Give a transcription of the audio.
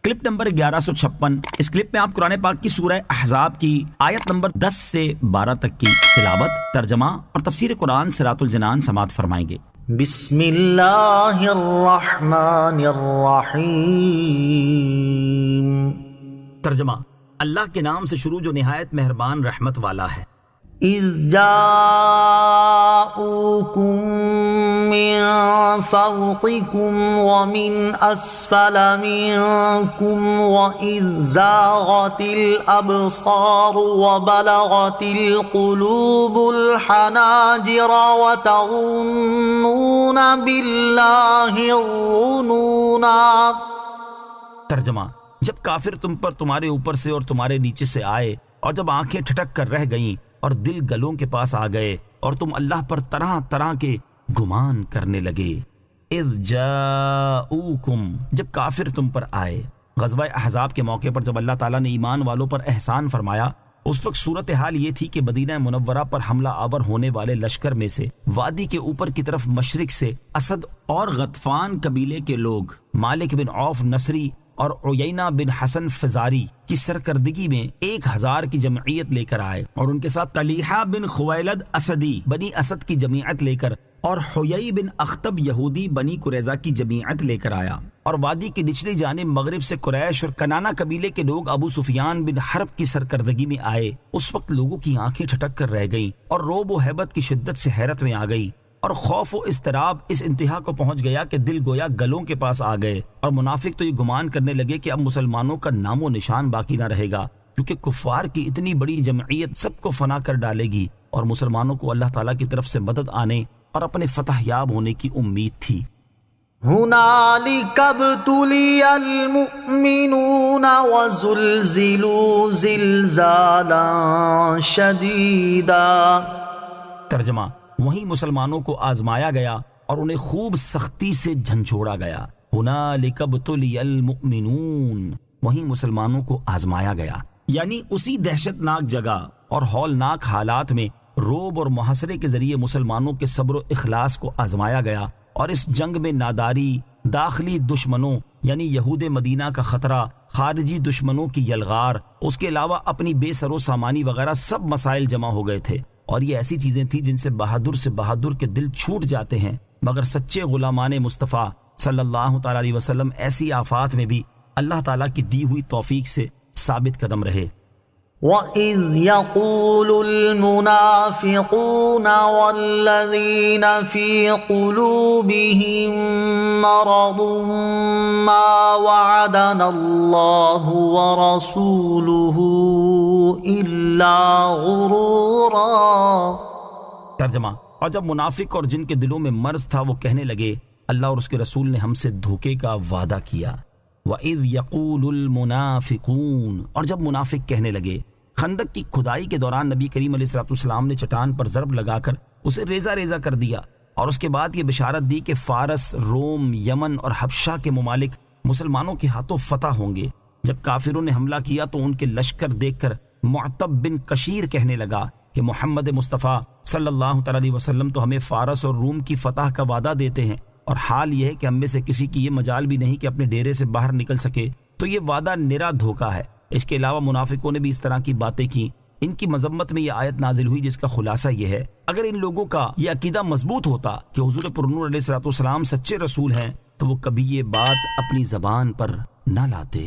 Clip number 1156۔ اس clip میں آپ قرآن پاک کی سورہ احزاب کی آیت نمبر 10 سے 12 تک کی تلاوت، ترجمہ اور تفسیر قرآن صراط الجنان سماعت فرمائیں گے۔ بسم اللہ الرحمن الرحیم۔ ترجمہ: اللہ کے نام سے شروع جو نہایت مہربان رحمت والا ہے۔ اذ جاءوکم من فوقکم ومن اسفل منکم وَإِذْ زَاغَتِ الْأَبْصَارُ وَبَلَغَتِ الْقُلُوبُ الْحَنَاجِرَ وَتَظُنُّونَ بِاللَّهِ الظُّنُونَا۔ ترجمہ: جب کافر تم پر تمہارے اوپر سے اور تمہارے نیچے سے آئے، اور جب آنکھیں ٹھٹک کر رہ گئیں اور دل گلوں کے پاس آ گئے، اور تم اللہ پر طرح طرح کے گمان کرنے لگے۔ اذ جاءوکم، جب کافر تم پر آئے۔ غزوہ احزاب کے موقع پر جب اللہ تعالیٰ نے ایمان والوں پر احسان فرمایا، اس وقت صورتحال یہ تھی کہ مدینہ منورہ پر حملہ آور ہونے والے لشکر میں سے وادی کے اوپر کی طرف مشرق سے اسد اور غطفان قبیلے کے لوگ مالک بن عوف نصری اور عیینہ بن حسن فزاری کی سرکردگی میں 1000 کی جمعیت لے کر آئے، اور ان کے ساتھ طلیحہ بن خویلد اسدی بنی اسد کی جمعیت لے کر، اور حیی بن اخطب یہودی بنی قریظہ کی جمعیت لے کر آیا، اور وادی کی نچلی جانب مغرب سے قریش اور کنانہ قبیلے کے لوگ ابو سفیان بن حرب کی سرکردگی میں آئے۔ اس وقت لوگوں کی آنکھیں ٹھٹک کر رہ گئیں، اور رعب و ہیبت کی شدت سے حیرت میں آ گئی، اور خوف و اضطراب اس انتہا کو پہنچ گیا کہ دل گویا گلوں کے پاس آ گئے، اور منافق تو یہ گمان کرنے لگے کہ اب مسلمانوں کا نام و نشان باقی نہ رہے گا، کیونکہ کفار کی اتنی بڑی جمعیت سب کو فنا کر ڈالے گی، اور مسلمانوں کو اللہ تعالیٰ کی طرف سے مدد آنے اور اپنے فتح یاب ہونے کی امید تھی۔ ہنالک ابتلی المؤمنون وزلزلوا زلزالا شدیدا۔ ترجمہ: وہیں مسلمانوں کو آزمایا گیا اور انہیں خوب سختی سے جھنجھوڑا گیا۔ ہنالک ابتلی المؤمنون، وہیں مسلمانوں کو آزمایا گیا، یعنی اسی دہشت ناک جگہ اور ہولناک حالات میں روب اور محاصرے کے ذریعے مسلمانوں کے صبر و اخلاص کو آزمایا گیا، اور اس جنگ میں ناداری، داخلی دشمنوں یعنی یہود مدینہ کا خطرہ، خارجی دشمنوں کی یلغار، اس کے علاوہ اپنی بے سر و سامانی وغیرہ سب مسائل جمع ہو گئے تھے، اور یہ ایسی چیزیں تھیں جن سے بہادر کے دل چھوٹ جاتے ہیں، مگر سچے غلامان مصطفیٰ صلی اللہ تعالیٰ علیہ وسلم ایسی آفات میں بھی اللہ تعالیٰ کی دی ہوئی توفیق سے ثابت قدم رہے۔ وَإِذْ يَقُولُ الْمُنَافِقُونَ وَالَّذِينَ فِي قُلُوبِهِم مَّرَضٌ مَّا وَعَدَنَا اللَّهُ وَرَسُولُهُ إِلَّا غُرُورًا۔ ترجمہ: اور جب منافق اور جن کے دلوں میں مرض تھا وہ کہنے لگے اللہ اور اس کے رسول نے ہم سے دھوکے کا وعدہ کیا۔ وَإِذْ يَقُولُ الْمُنَافِقُونَ، اور جب منافق کہنے لگے۔ خندق کی کھدائی کے دوران نبی کریم علیہ السلام نے چٹان پر ضرب لگا کر اسے ریزہ ریزہ کر دیا، اور اس کے بعد یہ بشارت دی کہ فارس، روم، یمن اور حبشہ کے ممالک مسلمانوں کے ہاتھوں فتح ہوں گے۔ جب کافروں نے حملہ کیا تو ان کے لشکر دیکھ کر معتب بن کشیر کہنے لگا کہ محمد مصطفیٰ صلی اللہ تعالیٰ علیہ وسلم تو ہمیں فارس اور روم کی فتح کا وعدہ دیتے ہیں، اور حال یہ ہے کہ ہم میں سے کسی کی یہ مجال بھی نہیں کہ اپنے ڈیرے سے باہر نکل سکے، تو یہ وعدہ نرا دھوکہ ہے۔ اس کے علاوہ منافقوں نے بھی اس طرح کی باتیں کی۔ ان کی مذمت میں یہ آیت نازل ہوئی جس کا خلاصہ یہ ہے، اگر ان لوگوں کا یہ عقیدہ مضبوط ہوتا کہ حضور پرنور علیہ الصلوۃ والسلام سچے رسول ہیں تو وہ کبھی یہ بات اپنی زبان پر نہ لاتے۔